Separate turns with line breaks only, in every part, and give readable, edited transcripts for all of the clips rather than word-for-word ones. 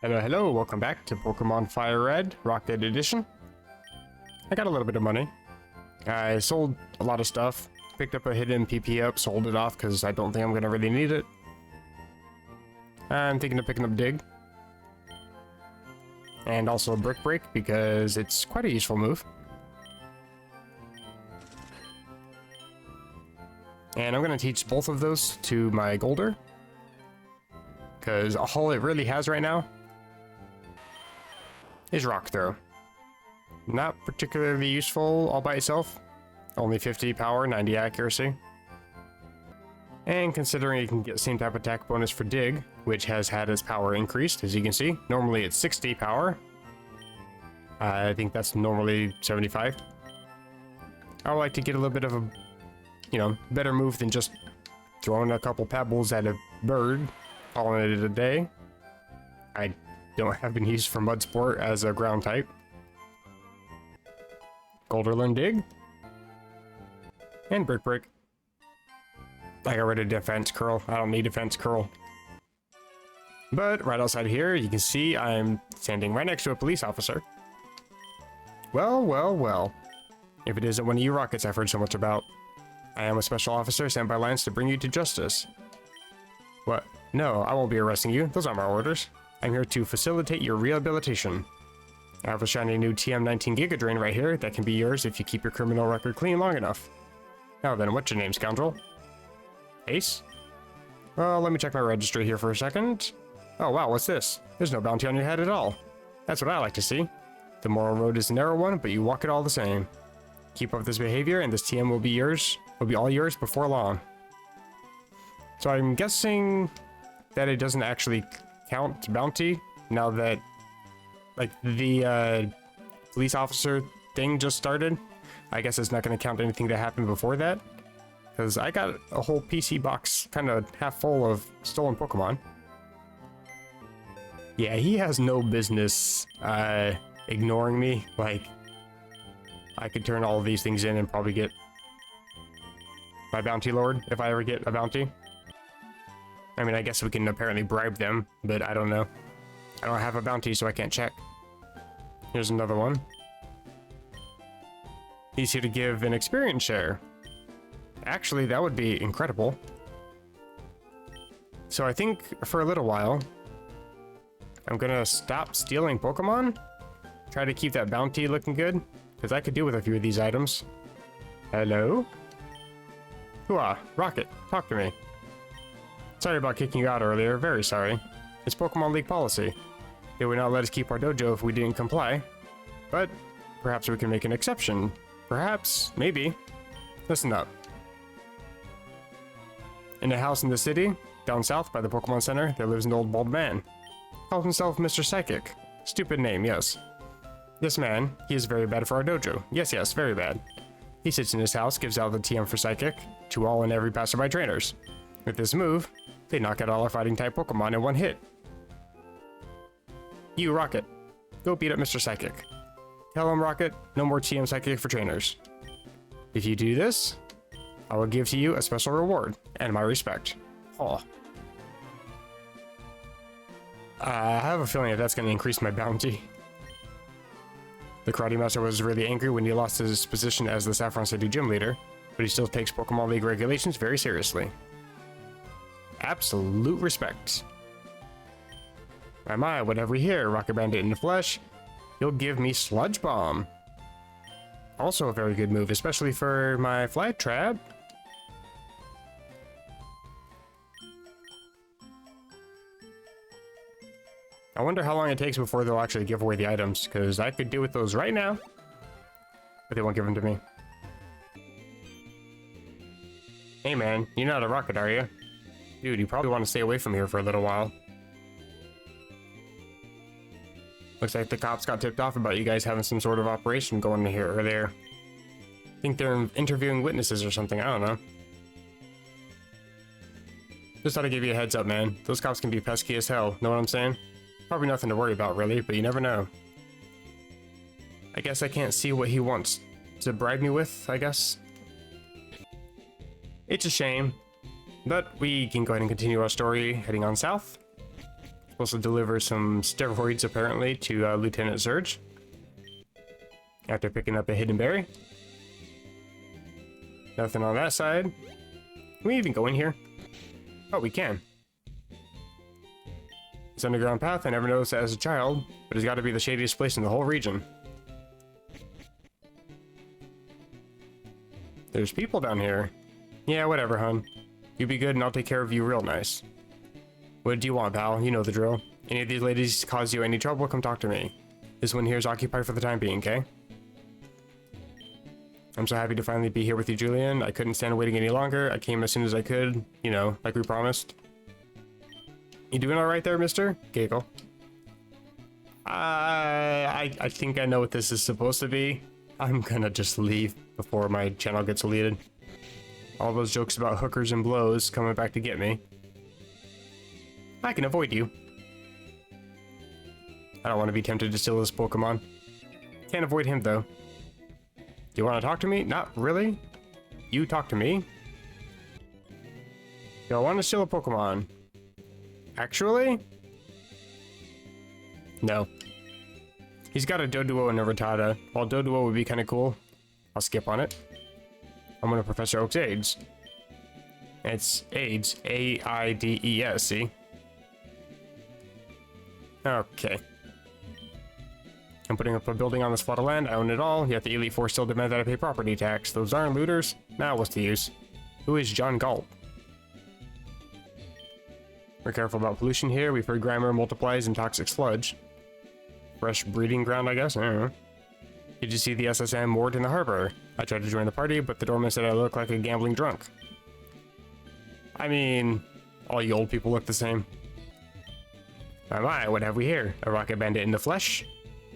Hello, welcome back to Pokemon Fire Red Rocket Edition. I got a little bit of money. I sold a lot of stuff, picked up a hidden PP up, sold it off because I don't think I'm going to really need it. I'm thinking of picking up Dig. And also a Brick Break because it's quite a useful move. And I'm going to teach both of those to my Golder. Because all it really has right now is Rock Throw. Not particularly useful all by itself. Only 50 power, 90 accuracy. And considering you can get the same type of attack bonus for Dig, which has had its power increased, as you can see. Normally it's 60 power. I think that's normally 75. I would like to get a little bit of a, better move than just throwing a couple pebbles at a bird, calling it a day. I don't have any use for Mud Sport as a ground type. Golder learn Dig. And Brick Break. I got rid of Defense Curl. I don't need Defense Curl. But right outside here, you can see I'm standing right next to a police officer. Well. If it isn't one of you rockets I've heard so much about. I am a special officer sent by Lance to bring you to justice. What? No, I won't be arresting you. Those aren't my orders. I'm here to facilitate your rehabilitation. I have a shiny new TM19 Giga Drain right here that can be yours if you keep your criminal record clean long enough. Now then, what's your name, scoundrel? Ace? Well, let me check my registry here for a second. Oh wow, what's this? There's no bounty on your head at all. That's what I like to see. The moral road is a narrow one, but you walk it all the same. Keep up this behavior and this TM will be all yours before long. So I'm guessing that it doesn't actually count bounty now that the police officer thing just started. I guess it's not going to count anything that happened before that, because I got a whole PC box kind of half full of stolen Pokemon. Yeah, he has no business ignoring me. Like, I could turn all of these things in and probably get my bounty lord if I ever get a bounty. I mean, I guess we can apparently bribe them, but I don't know. I don't have a bounty, so I can't check. Here's another one. He's here to give an experience share. Actually, that would be incredible. So I think for a little while, I'm gonna stop stealing Pokemon. Try to keep that bounty looking good, because I could do with a few of these items. Hello? Hooah, Rocket, talk to me. Sorry about kicking you out earlier, very sorry. It's Pokemon League policy. They would not let us keep our dojo if we didn't comply. But perhaps we can make an exception. Perhaps, maybe. Listen up. In a house in the city, down south by the Pokemon Center, there lives an old bald man. Calls himself Mr. Psychic. Stupid name, yes. This man, he is very bad for our dojo. Yes, very bad. He sits in his house, gives out the TM for Psychic to all and every passerby trainers. With this move, they knock out all our fighting type Pokemon in one hit. You, Rocket, go beat up Mr. Psychic. Tell him, Rocket, no more TM Psychic for trainers. If you do this, I will give to you a special reward and my respect. Oh. I have a feeling that that's going to increase my bounty. The Karate Master was really angry when he lost his position as the Saffron City gym leader, but he still takes Pokemon League regulations very seriously. Absolute respect. My, whatever we hear, Rocket Bandit in the flesh, you'll give me Sludge Bomb. Also a very good move, especially for my Fly Trap. I wonder how long it takes before they'll actually give away the items, because I could do with those right now, but they won't give them to me. Hey man, you're not a rocket, are you? Dude, you probably want to stay away from here for a little while. Looks like the cops got tipped off about you guys having some sort of operation going here earlier. I think they're interviewing witnesses or something, I don't know. Just thought I'd give you a heads up, man. Those cops can be pesky as hell, know what I'm saying? Probably nothing to worry about, really, but you never know. I guess I can't see what he wants to bribe me with, I guess. It's a shame. But we can go ahead and continue our story heading on south. Supposed to deliver some steroids, apparently, to Lieutenant Surge. After picking up a hidden berry. Nothing on that side. Can we even go in here? Oh, we can. This underground path, I never noticed that as a child, but it's got to be the shadiest place in the whole region. There's people down here. Yeah, whatever, hon. You be good and I'll take care of you real nice. What do you want, pal? You know the drill. Any of these ladies cause you any trouble, come talk to me. This one here is occupied for the time being, okay? I'm so happy to finally be here with you, Julian. I couldn't stand waiting any longer. I came as soon as I could, you know, like we promised. You doing alright there, mister? Giggle. I think I know what this is supposed to be. I'm gonna just leave before my channel gets deleted. All those jokes about hookers and blows coming back to get me. I can avoid you. I don't want to be tempted to steal this Pokemon. Can't avoid him, though. Do you want to talk to me? Not really. You talk to me? Do I want to steal a Pokemon? Actually? No. He's got a Doduo and a Rattata. While Doduo would be kind of cool, I'll skip on it. I'm gonna Professor Oak's AIDS. It's AIDS. A-I-D-E-S, see? Okay. I'm putting up a building on this plot of land. I own it all, yet the Elite Four still demand that I pay property tax. Those aren't looters. Now what's the use? Who is John Galt? We're careful about pollution here. We've heard Grimer multiplies in toxic sludge. Fresh breeding ground, I guess? I don't know. Did you see the SSM moored in the harbor? I tried to join the party, but the doorman said I look like a gambling drunk. I mean, all you old people look the same. My, what have we here? A rocket bandit in the flesh?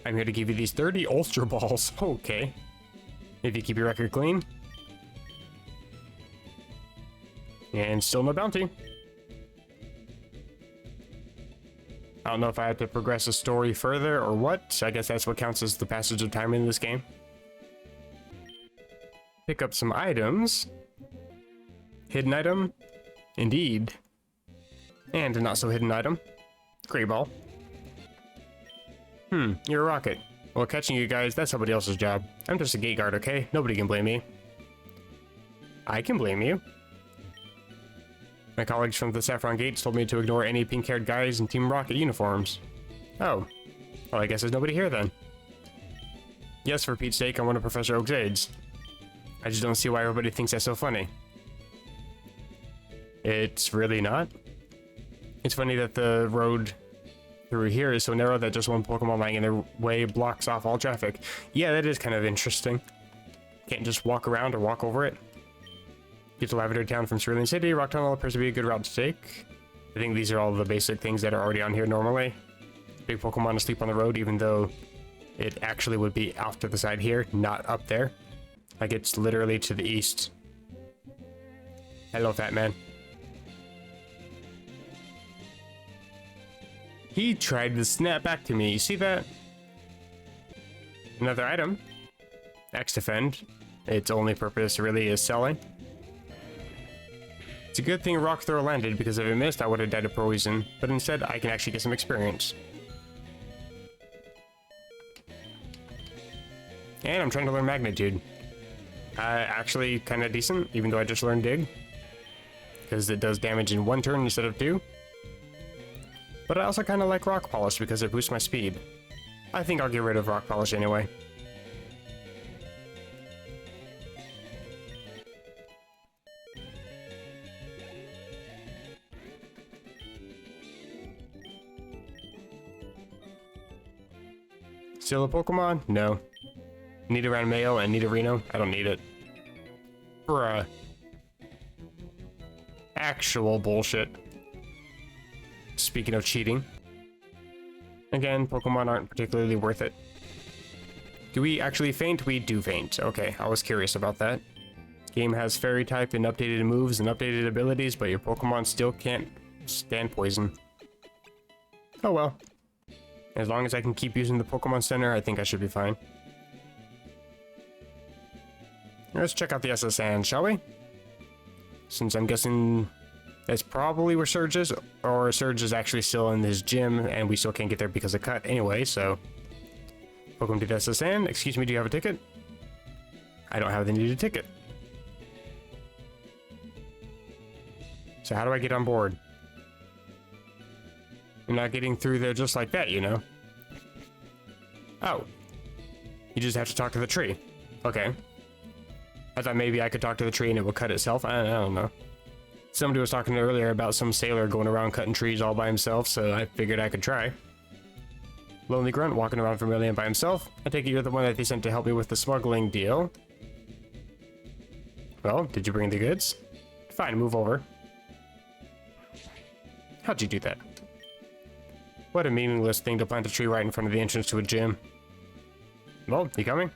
I'm here to give you these 30 Ulster balls. Okay. If you keep your record clean. And still no bounty. I don't know if I have to progress the story further or what. I guess that's what counts as the passage of time in this game. Pick up some items. Hidden item. Indeed. And a not so hidden item. Great ball. You're a rocket. Well, catching you guys, that's somebody else's job. I'm just a gate guard, okay? Nobody can blame me. I can blame you. My colleagues from the Saffron Gates told me to ignore any pink-haired guys in Team Rocket uniforms. Oh. Well, I guess there's nobody here then. Yes, for Pete's sake, I'm one of Professor Oak's aides. I just don't see why everybody thinks that's so funny. It's really not. It's funny that the road through here is so narrow that just one Pokemon lying in their way blocks off all traffic. Yeah, that is kind of interesting. Can't just walk around or walk over it. Get to Lavender Town from Cerulean City. Rock Tunnel appears to be a good route to take. I think these are all the basic things that are already on here normally. Big Pokemon asleep on the road, even though it actually would be off to the side here, not up there. Like it's literally to the east. Hello, fat man. He tried to snap back to me. You see that? Another item. X Defend. Its only purpose really is selling. It's a good thing Rock Throw landed, because if it missed, I would have died of poison. But instead, I can actually get some experience. And I'm trying to learn Magnitude. Actually kind of decent, even though I just learned Dig. Because it does damage in one turn instead of two. But I also kind of like Rock Polish because it boosts my speed. I think I'll get rid of Rock Polish anyway. Steal a Pokemon? No. Nidoran Mayo and Nidorino? I don't need it. Bruh. Actual bullshit. Speaking of cheating. Again, Pokemon aren't particularly worth it. Do we actually faint? We do faint. Okay, I was curious about that. Game has Fairy type and updated moves and updated abilities, but your Pokemon still can't stand poison. Oh well. As long as I can keep using the Pokemon Center, I think I should be fine. Let's check out the SS Sand, shall we? Since I'm guessing That's probably where Surge is, or Surge is actually still in his gym, and we still can't get there because of Cut anyway, so... Welcome to Destin. Excuse me, do you have a ticket? I don't have the needed ticket. So how do I get on board? I'm not getting through there just like that, you know? Oh. You just have to talk to the tree. Okay. I thought maybe I could talk to the tree and it would cut itself. I don't know. Somebody was talking earlier about some sailor going around cutting trees all by himself, so I figured I could try. Lonely grunt walking around Vermilion by himself. I take it you're the one that they sent to help me with the smuggling deal. Well, did you bring the goods? Fine, move over. How'd you do that? What a meaningless thing to plant a tree right in front of the entrance to a gym. Well, you coming?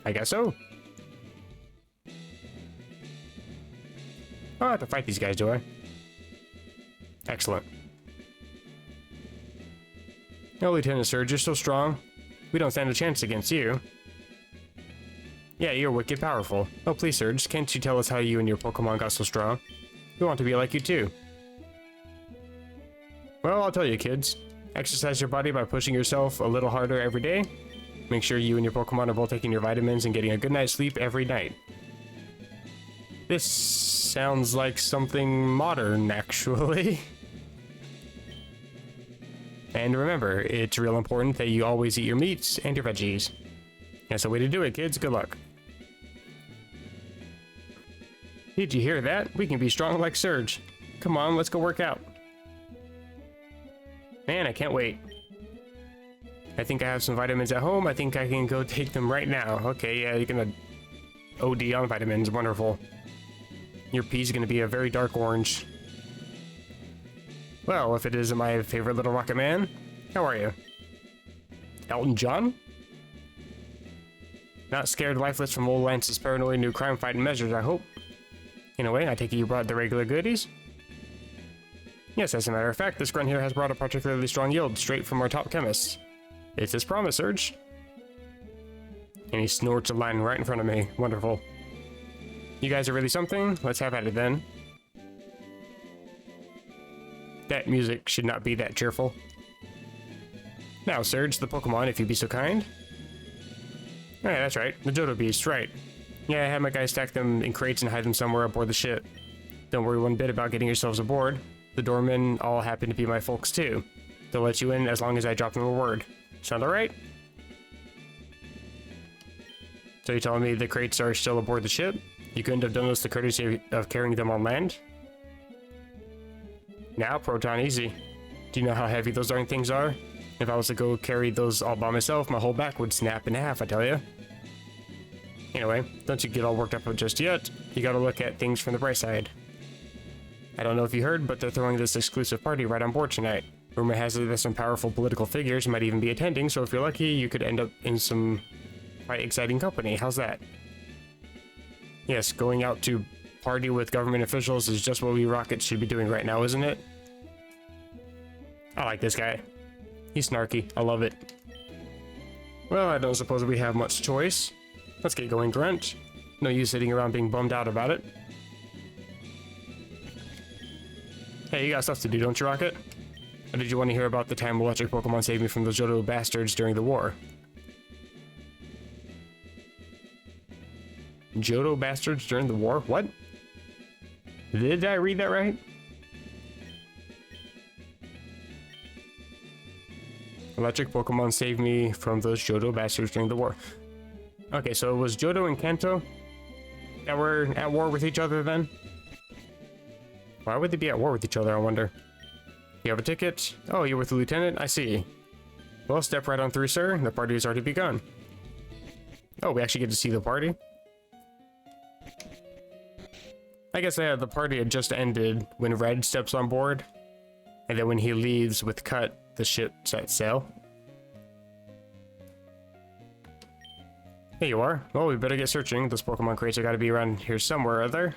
I guess so. Oh, I have to fight these guys, do I? Excellent. No, Lieutenant Surge, you're so strong. We don't stand a chance against you. Yeah, you're wicked powerful. Oh, please, Surge, can't you tell us how you and your Pokemon got so strong? We want to be like you, too. Well, I'll tell you, kids. Exercise your body by pushing yourself a little harder every day. Make sure you and your Pokemon are both taking your vitamins and getting a good night's sleep every night. This sounds like something modern, actually. And remember, it's real important that you always eat your meats and your veggies. That's the way to do it, kids. Good luck. Did you hear that? We can be strong like Surge. Come on, let's go work out. Man, I can't wait. I think I have some vitamins at home. I think I can go take them right now. Okay, yeah, you're gonna OD on vitamins. Wonderful. Your pee's gonna be a very dark orange. Well, if it isn't my favorite little rocket man, how are you? Elton John? Not scared lifeless from old Lance's paranoid new crime-fighting measures, I hope. In a way, I take it you brought the regular goodies? Yes, as a matter of fact, this grunt here has brought a particularly strong yield straight from our top chemists. It's his promise, Surge. And he snorts a line right in front of me. Wonderful. You guys are really something? Let's have at it then. That music should not be that cheerful. Now, Surge, the Pokemon, if you'd be so kind. Oh, yeah, that's right. The Johto Beasts, right. Yeah, I had my guys stack them in crates and hide them somewhere aboard the ship. Don't worry one bit about getting yourselves aboard. The doormen all happen to be my folks, too. They'll let you in as long as I drop them a word. Sound alright? So you're telling me the crates are still aboard the ship? You couldn't have done us the courtesy of carrying them on land? Now, Proton, easy. Do you know how heavy those darn things are? If I was to go carry those all by myself, my whole back would snap in half, I tell you. Anyway, don't you get all worked up just yet. You gotta look at things from the bright side. I don't know if you heard, but they're throwing this exclusive party right on board tonight. Rumor has it that some powerful political figures might even be attending, so if you're lucky, you could end up in some quite exciting company. How's that? Yes, going out to party with government officials is just what we Rockets should be doing right now, isn't it? I like this guy. He's snarky. I love it. Well, I don't suppose we have much choice. Let's get going, Grunt. No use sitting around being bummed out about it. Hey, you got stuff to do, don't you, Rocket? Or did you want to hear about the time electric Pokemon saved me from those Johto bastards during the war? Johto bastards during the war? What? Did I read that right? Electric Pokemon saved me from those Johto bastards during the war. Okay, so it was Johto and Kanto that were at war with each other then? Why would they be at war with each other, I wonder? You have a ticket? Oh, you're with the lieutenant? I see. Well, step right on through, sir. The party has already begun. Oh, we actually get to see the party? I guess the party had just ended when Red steps on board. And then when he leaves with Cut, the ship sets sail. Here you are. Well, we better get searching. Those Pokemon crates have got to be around here somewhere, are there?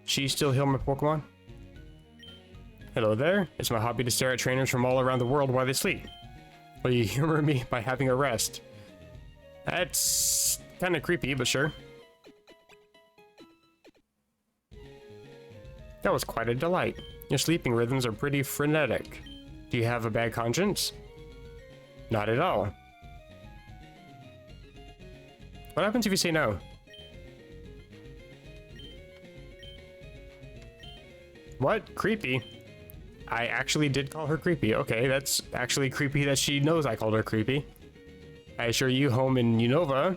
She still heal my Pokemon? Hello there. It's my hobby to stare at trainers from all around the world while they sleep. Will you humor me by having a rest? That's kind of creepy, but sure. That was quite a delight. Your sleeping rhythms are pretty frenetic. Do you have a bad conscience? Not at all. What happens if you say no? What? Creepy? I actually did call her creepy. Okay, that's actually creepy that she knows I called her creepy. I assure you, home in Unova,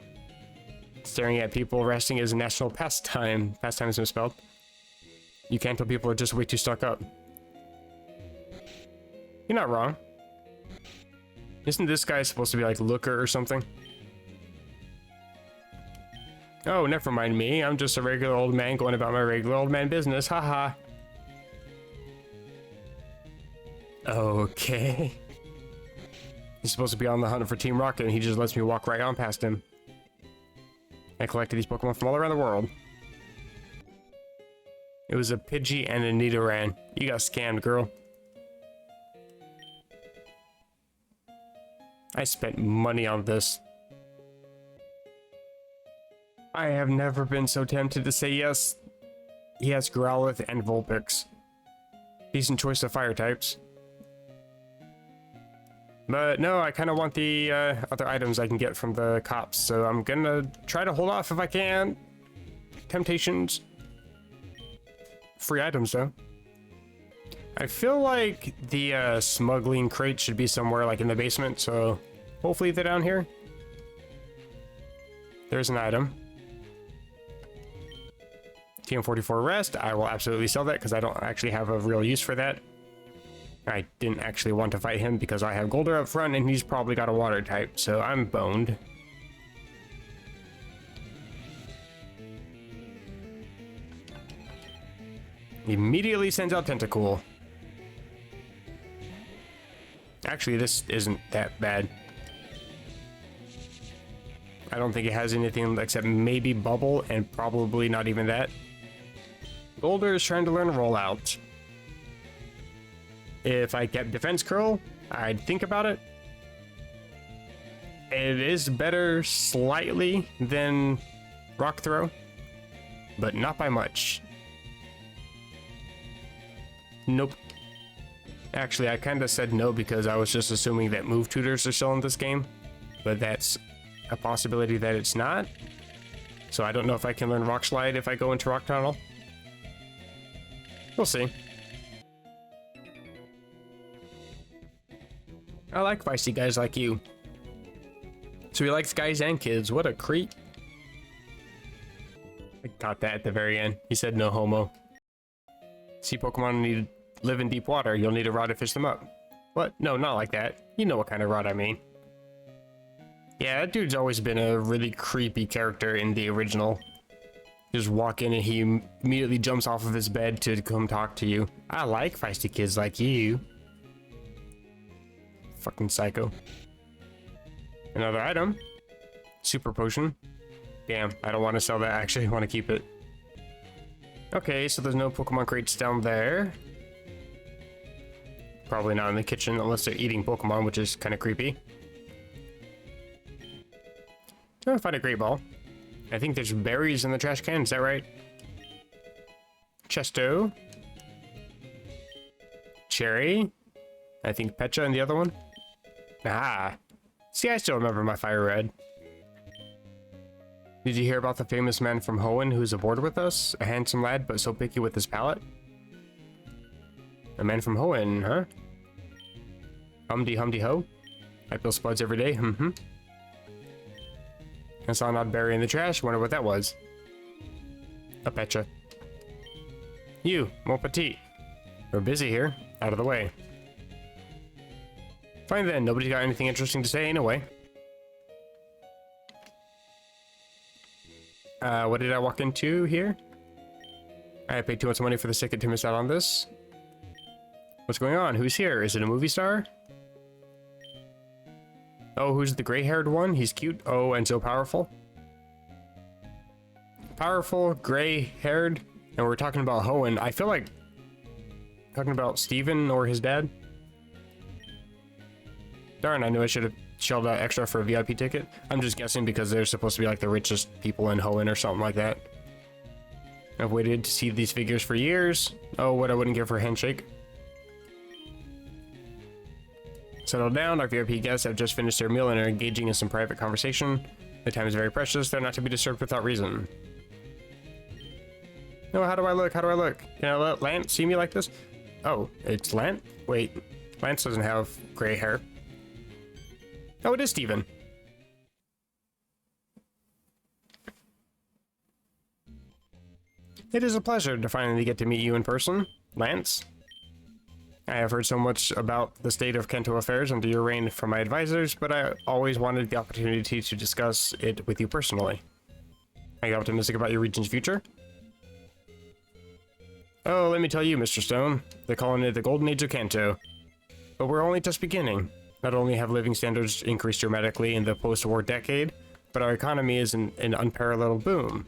staring at people resting is a national pastime. Pastime is misspelled. You can't tell people are just way too stuck up. You're not wrong. Isn't this guy supposed to be like Looker or something? Oh, never mind me. I'm just a regular old man going about my regular old man business. Haha. Okay. He's supposed to be on the hunt for Team Rocket and he just lets me walk right on past him. I collected these Pokemon from all around the world. It was a Pidgey and a Nidoran. You got scammed, girl. I spent money on this. I have never been so tempted to say yes. He has Growlithe and Vulpix. Decent choice of fire types. But no, I kind of want the other items I can get from the cops, so I'm gonna try to hold off if I can. Temptations. Free items, though. I feel like the smuggling crate should be somewhere like in the basement, so hopefully they're down here. There's an item. TM44 rest. I will absolutely sell that because I don't actually have a real use for that. I didn't actually want to fight him because I have Golder up front and he's probably got a water type, so I'm boned. Immediately sends out Tentacool. Actually, this isn't that bad. I don't think it has anything except maybe Bubble and probably not even that. Golder is trying to learn Rollout. If I kept Defense Curl, I'd think about it. It is better slightly than Rock Throw, but not by much. Nope. Actually, I kind of said no because I was just assuming that move tutors are still in this game, but that's a possibility that it's not. So I don't know if I can learn Rock Slide if I go into Rock Tunnel. We'll see. I like feisty guys like you. So he likes guys and kids. What a creep. I caught that at the very end. He said no homo. See Pokemon need to live in deep water. You'll need a rod to fish them up. What? No, not like that. You know what kind of rod I mean. Yeah, that dude's always been a really creepy character in the original. Just walk in and he immediately jumps off of his bed to come talk to you. I like feisty kids like you. Fucking psycho. Another item. Super potion. Damn, I don't want to sell that. Actually, I want to keep it. Okay, so there's no Pokemon crates down there. Probably not in the kitchen unless they're eating Pokemon, which is kind of creepy. I'm gonna find a Great Ball. I think there's berries in the trash can, is that right? Chesto. Cherry. I think Pecha and the other one. Ah. See, I still remember my Fire Red. Did you hear about the famous man from Hoenn who's aboard with us? A handsome lad, but so picky with his palate? A man from Hoenn, huh? Humdy humdy ho. I peel spuds every day, I saw an odd berry in the trash, wonder what that was. A Pecha. You, mon petit. We're busy here. Out of the way. Fine then, nobody's got anything interesting to say anyway. What did I walk into here? I paid too much money for the ticket to miss out on this. What's going on? Who's here? Is it a movie star? Oh, who's the gray-haired one? He's cute. Oh, and so powerful. Powerful, gray-haired, and we're talking about Hoenn. I feel like talking about Steven or his dad. Darn, I knew I should have shelled out extra for a VIP ticket. I'm just guessing because they're supposed to be like the richest people in Hoenn or something like that. I've waited to see these figures for years. Oh, what I wouldn't give for a handshake. Settle down, our VIP guests have just finished their meal and are engaging in some private conversation. The time is very precious, they're not to be disturbed without reason. No, how do I look? How do I look? Can I let Lance see me like this? Oh, it's Lance? Wait, Lance doesn't have gray hair. Oh, it is Steven. It is a pleasure to finally get to meet you in person, Lance. I have heard so much about the state of Kanto affairs under your reign from my advisors, but I always wanted the opportunity to discuss it with you personally. Are you optimistic about your region's future? Oh, let me tell you, Mr. Stone, they're calling it the Golden Age of Kanto. But we're only just beginning. Not only have living standards increased dramatically in the post-war decade, but our economy is in an unparalleled boom.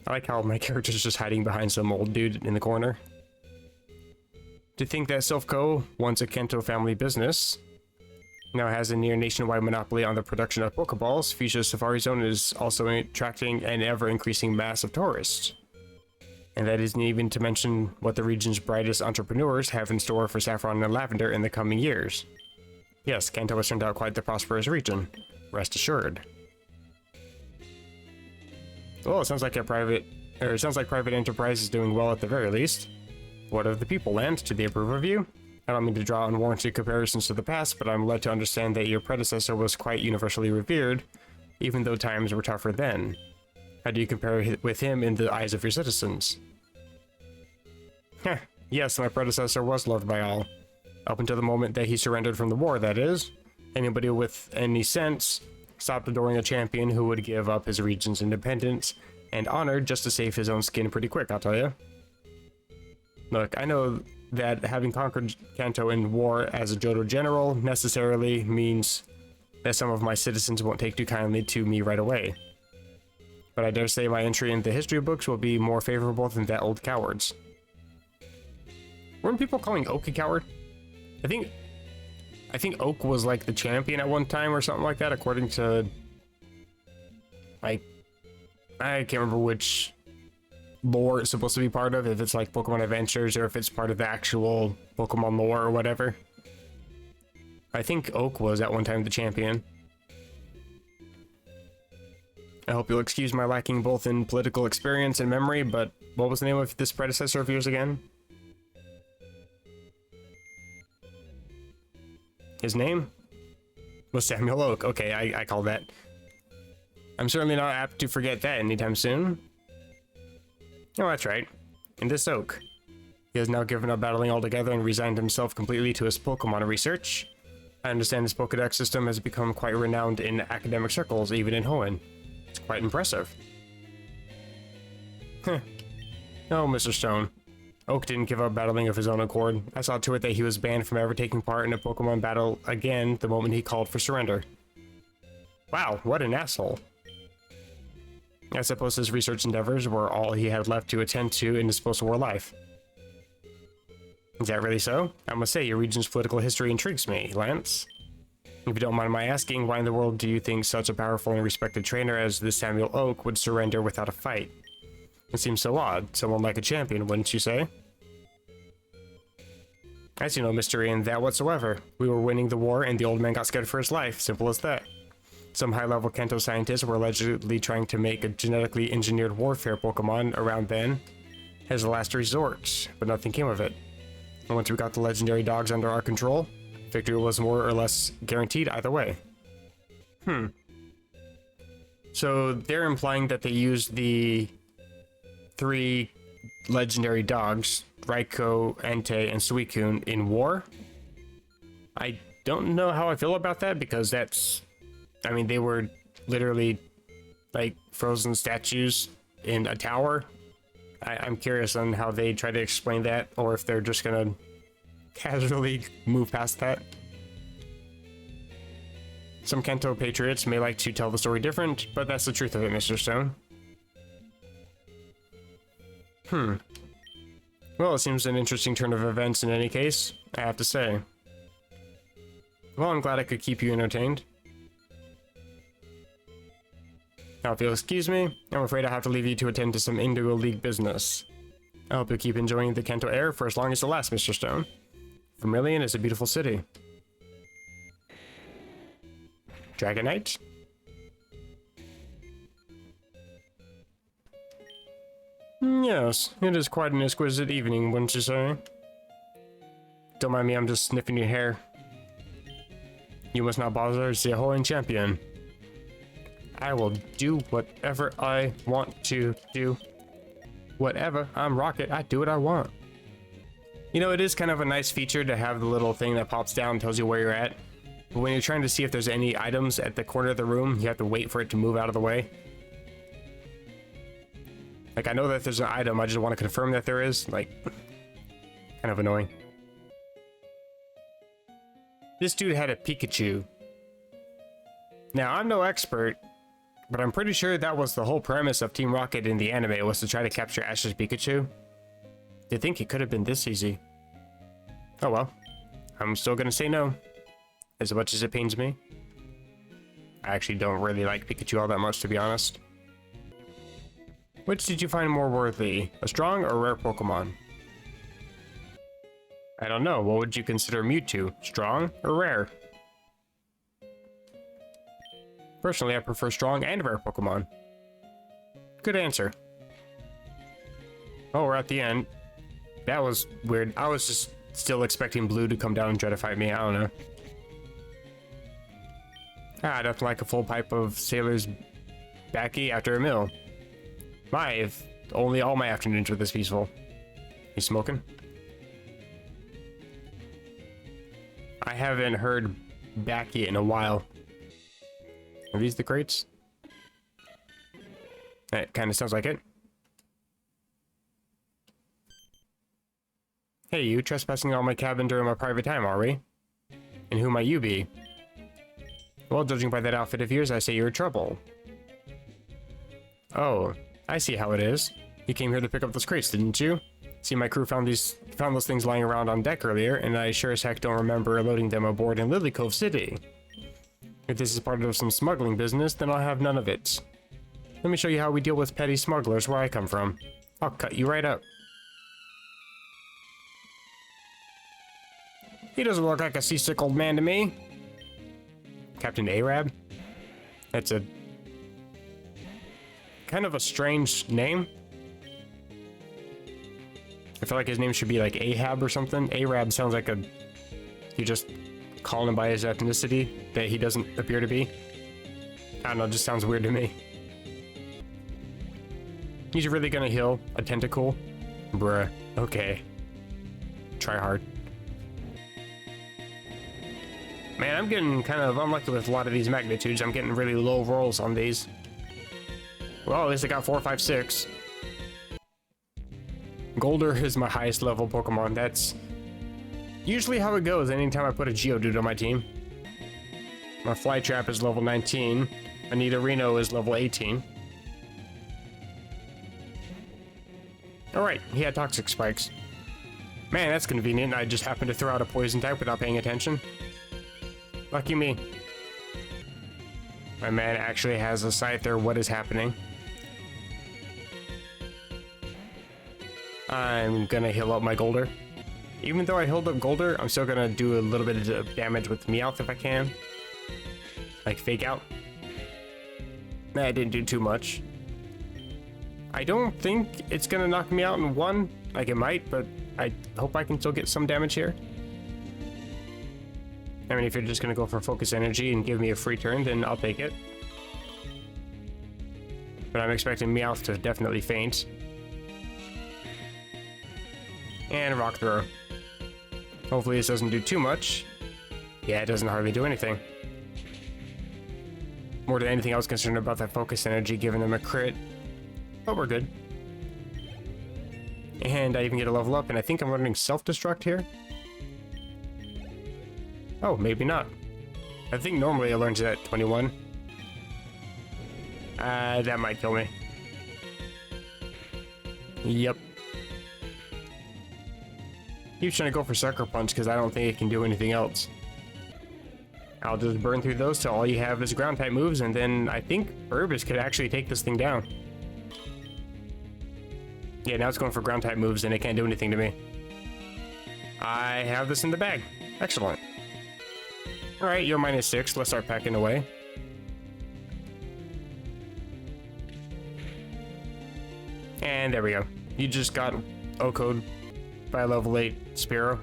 I like how my character's just hiding behind some old dude in the corner. To think that Silphco, once a Kanto family business, now has a near nationwide monopoly on the production of Pokeballs, Fuchsia's Safari Zone is also attracting an ever-increasing mass of tourists. And that isn't even to mention what the region's brightest entrepreneurs have in store for saffron and lavender in the coming years. Yes, Kanto has turned out quite the prosperous region. Rest assured. Well, it sounds like private enterprise is doing well at the very least. What of the people, Lance? Do they approve of you? I don't mean to draw unwarranted comparisons to the past, but I'm led to understand that your predecessor was quite universally revered, even though times were tougher then. How do you compare with him in the eyes of your citizens? Heh, yes, my predecessor was loved by all. Up until the moment that he surrendered from the war, that is. Anybody with any sense stopped adoring a champion who would give up his region's independence and honor just to save his own skin pretty quick, I'll tell you. Look, I know that having conquered Kanto in war as a Johto general necessarily means that some of my citizens won't take too kindly to me right away. But I dare say my entry in the history books will be more favorable than that old coward's. Weren't people calling Oak a coward? I think Oak was like the champion at one time or something like that, according to... I can't remember which lore it's supposed to be part of, if it's like Pokemon Adventures or if it's part of the actual Pokemon lore or whatever. I think Oak was at one time the champion. I hope you'll excuse my lacking both in political experience and memory, but what was the name of this predecessor of yours again? His name was Samuel Oak. Okay, I call that. I'm certainly not apt to forget that anytime soon. Oh, that's right. And this Oak. He has now given up battling altogether and resigned himself completely to his Pokemon research. I understand his Pokedex system has become quite renowned in academic circles, even in Hoenn. It's quite impressive. Heh. No, Mr. Stone. Oak didn't give up battling of his own accord. I saw to it that he was banned from ever taking part in a Pokemon battle again the moment he called for surrender. Wow, what an asshole. I suppose his research endeavors were all he had left to attend to in his post-war life. Is that really so? I must say, your region's political history intrigues me, Lance. If you don't mind my asking, why in the world do you think such a powerful and respected trainer as this Samuel Oak would surrender without a fight? It seems so odd. Someone like a champion, wouldn't you say? I see no mystery in that whatsoever. We were winning the war and the old man got scared for his life. Simple as that. Some high-level Kanto scientists were allegedly trying to make a genetically engineered warfare Pokemon around then as a last resort, but nothing came of it. And once we got the legendary dogs under our control, victory was more or less guaranteed either way. So they're implying that they used the 3 legendary dogs, Raikou, Entei, and Suicune, in war? I don't know how I feel about that, because that's... I mean, they were literally, like, frozen statues in a tower. I'm curious on how they try to explain that, or if they're just gonna casually move past that. Some Kanto patriots may like to tell the story different, but that's the truth of it, Mr. Stone. Well, it seems an interesting turn of events in any case, I have to say. Well, I'm glad I could keep you entertained. Now, if you'll excuse me, I'm afraid I have to leave you to attend to some Indigo League business. I hope you'll keep enjoying the Kanto air for as long as it lasts, Mr. Stone. Vermilion is a beautiful city. Dragonite? Yes, it is quite an exquisite evening, wouldn't you say? Don't mind me, I'm just sniffing your hair. You must not bother the Hoenn champion. I will do whatever I want to do. Whatever, I'm Rocket, I do what I want. You know, it is kind of a nice feature to have the little thing that pops down and tells you where you're at. But when you're trying to see if there's any items at the corner of the room, you have to wait for it to move out of the way. Like, I know that there's an item, I just want to confirm that there is. Like, kind of annoying. This dude had a Pikachu. Now, I'm no expert, but I'm pretty sure that was the whole premise of Team Rocket in the anime, was to try to capture Ash's Pikachu. You'd think it could have been this easy. Oh well. I'm still gonna say no. As much as it pains me. I actually don't really like Pikachu all that much, to be honest. Which did you find more worthy? A strong or rare Pokemon? I don't know. What would you consider Mewtwo? Strong or rare? Personally, I prefer strong and rare Pokemon. Good answer. Oh, we're at the end. That was weird. I was just still expecting Blue to come down and try to fight me. I don't know. Ah, nothing like a full pipe of Sailor's Backy after a meal. If only all my afternoons were this peaceful. You smoking? I haven't heard Backy in a while. Are these the crates? It kind of sounds like it. Hey, you trespassing on my cabin during my private time, are we? And who might you be? Well, judging by that outfit of yours, I say you're in trouble. Oh, I see how it is. You came here to pick up those crates, didn't you? See, my crew found those things lying around on deck earlier, and I sure as heck don't remember loading them aboard in Lily Cove City. If this is part of some smuggling business, then I'll have none of it. Let me show you how we deal with petty smugglers where I come from. I'll cut you right up. He doesn't look like a seasick old man to me. Captain Arab? That's a kind of a strange name. I feel like his name should be like Ahab or something. Arab sounds like you just call him by his ethnicity that he doesn't appear to be. I don't know, it just sounds weird to me. He's really gonna heal a tentacle? Bruh, okay. Try hard. Man, I'm getting kind of unlucky with a lot of these magnitudes. I'm getting really low rolls on these. Well, at least I got 4, 5, 6. Golder is my highest level Pokemon. That's usually how it goes anytime I put a Geodude on my team. My Flytrap is level 19. My Nidorino is level 18. Alright, he had Toxic Spikes. Man, that's convenient. I just happened to throw out a Poison type without paying attention. Lucky me. My man actually has a Scyther. What is happening? I'm gonna heal up my Golder. Even though I healed up Golder, I'm still gonna do a little bit of damage with Meowth if I can. Like Fake Out. Nah, I didn't do too much. I don't think it's gonna knock me out in one. Like it might, but I hope I can still get some damage here. I mean, if you're just gonna go for Focus Energy and give me a free turn, then I'll take it. But I'm expecting Meowth to definitely faint. And Rock Throw. Hopefully this doesn't do too much. Yeah, it doesn't hardly do anything. More than anything, I was concerned about that Focus Energy giving them a crit. But we're good. And I even get a level up, and I think I'm running Self-Destruct here. Oh, maybe not. I think normally it learns it at 21. That might kill me. Yep. Keeps trying to go for Sucker Punch because I don't think it can do anything else. I'll just burn through those till all you have is ground type moves, and then I think Burbus could actually take this thing down. Yeah, now it's going for ground type moves and it can't do anything to me. I have this in the bag. Excellent. Alright, you're -6. Let's start packing away. And there we go. You just got O-code by level 8 Spearow.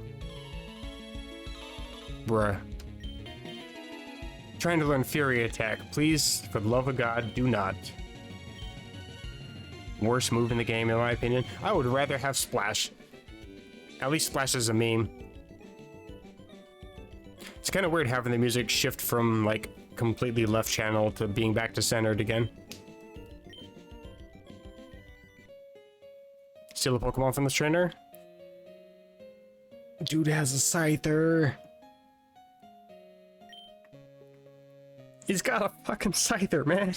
Bruh. Trying to learn Fury Attack. Please, for the love of God, do not. Worst move in the game, in my opinion. I would rather have Splash. At least Splash is a meme. It's kind of weird having the music shift from, like, completely left channel to being back to centered again. Steal a Pokemon from this trainer. Dude has a Scyther. He's got a fucking Scyther, man.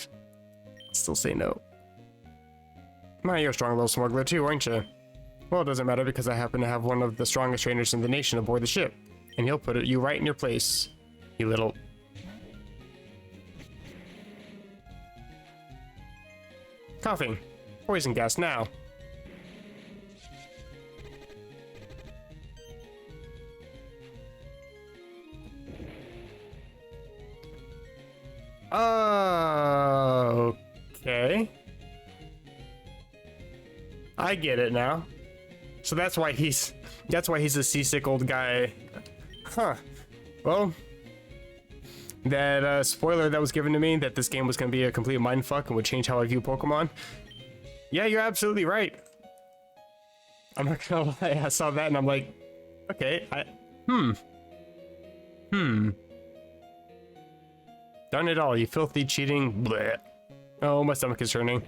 Still say no. You're a strong little smuggler too, aren't you? Well, it doesn't matter because I happen to have one of the strongest trainers in the nation aboard the ship. And he'll put you right in your place, you little... Coughing. Poison gas now. Okay. I get it now. So that's why he's a seasick old guy. Huh. Well, that spoiler that was given to me that this game was going to be a complete mindfuck and would change how I view Pokemon. Yeah, you're absolutely right. I'm not gonna lie, I saw that and I'm like, okay, Done it all, you filthy cheating bleh. Oh, my stomach is turning.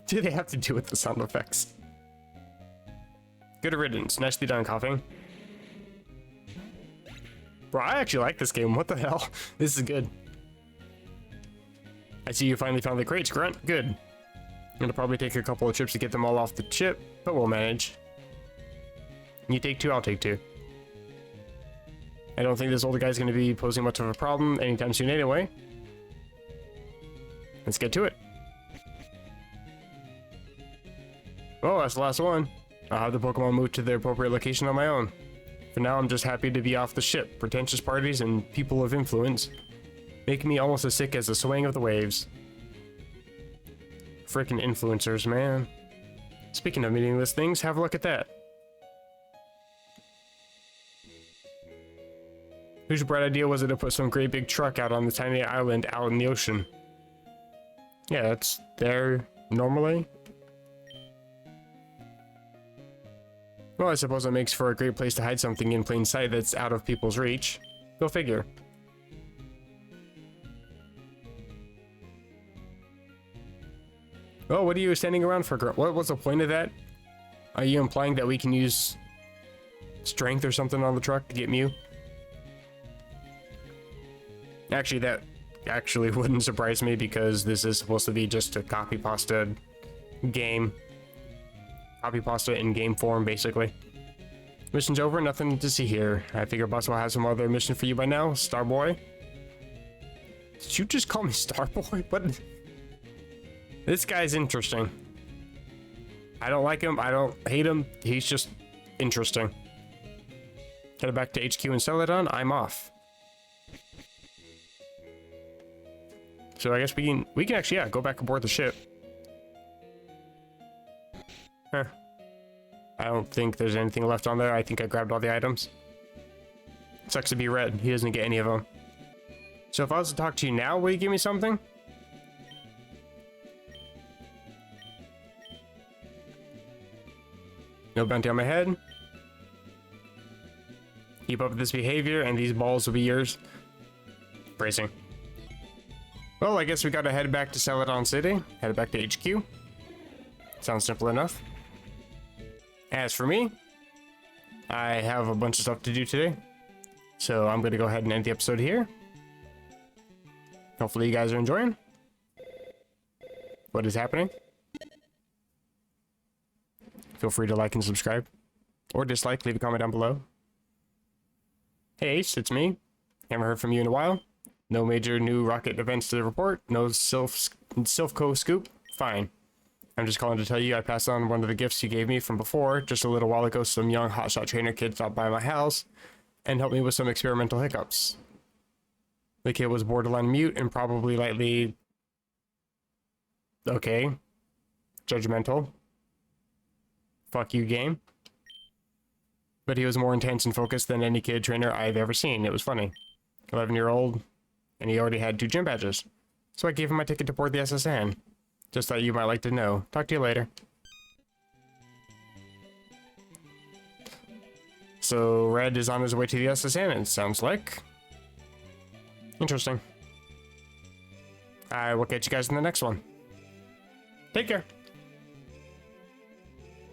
Do they have to do with the sound effects? Good riddance. Nicely done, coughing. Bro, I actually like this game. What the hell? This is good. I see you finally found the crates, Grunt. Good. It'll probably take a couple of trips to get them all off the chip, but we'll manage. You take 2, I'll take 2. I don't think this older guy's going to be posing much of a problem anytime soon anyway. Let's get to it. Oh, that's the last one. I'll have the Pokemon move to their appropriate location on my own. For now, I'm just happy to be off the ship. Pretentious parties and people of influence make me almost as sick as the swaying of the waves. Frickin' influencers, man. Speaking of meaningless things, have a look at that. Whose bright idea was it to put some great big truck out on the tiny island out in the ocean? Yeah, that's there normally. Well, I suppose it makes for a great place to hide something in plain sight that's out of people's reach. Go figure. Oh, what are you standing around for? What was the point of that? Are you implying that we can use strength or something on the truck to get Mew? Actually, that actually wouldn't surprise me because this is supposed to be just a copy pasta game. Copy pasta in game form, basically. Mission's over, nothing to see here. I figure Boss will have some other mission for you by now, Starboy. Did you just call me Starboy? What? This guy's interesting. I don't like him, I don't hate him, he's just interesting. Head back to HQ and Celadon, I'm off. So I guess we can actually, yeah, go back aboard the ship. Huh. I don't think there's anything left on there. I think I grabbed all the items. Sucks to be Red. He doesn't get any of them. So if I was to talk to you now, will you give me something? No bounty on my head. Keep up with this behavior and these balls will be yours. Bracing. Well, I guess we gotta head back to Celadon City. Head back to HQ. Sounds simple enough. As for me, I have a bunch of stuff to do today. So I'm gonna go ahead and end the episode here. Hopefully you guys are enjoying what is happening. Feel free to like and subscribe. Or dislike, leave a comment down below. Hey Ace, it's me. Haven't heard from you in a while. No major new rocket events to report. No Silphco scoop. Fine. I'm just calling to tell you I passed on one of the gifts you gave me from before. Just a little while ago, some young hotshot trainer kid stopped by my house and helped me with some experimental hiccups. The kid was borderline mute and probably lightly... okay. Judgmental. Fuck you, game. But he was more intense and focused than any kid trainer I've ever seen. It was funny. 11-year-old, and he already had 2 gym badges. So I gave him my ticket to board the SSN. Just thought you might like to know. Talk to you later. So Red is on his way to the SSN, it sounds like. Interesting. I will catch you guys in the next one. Take care.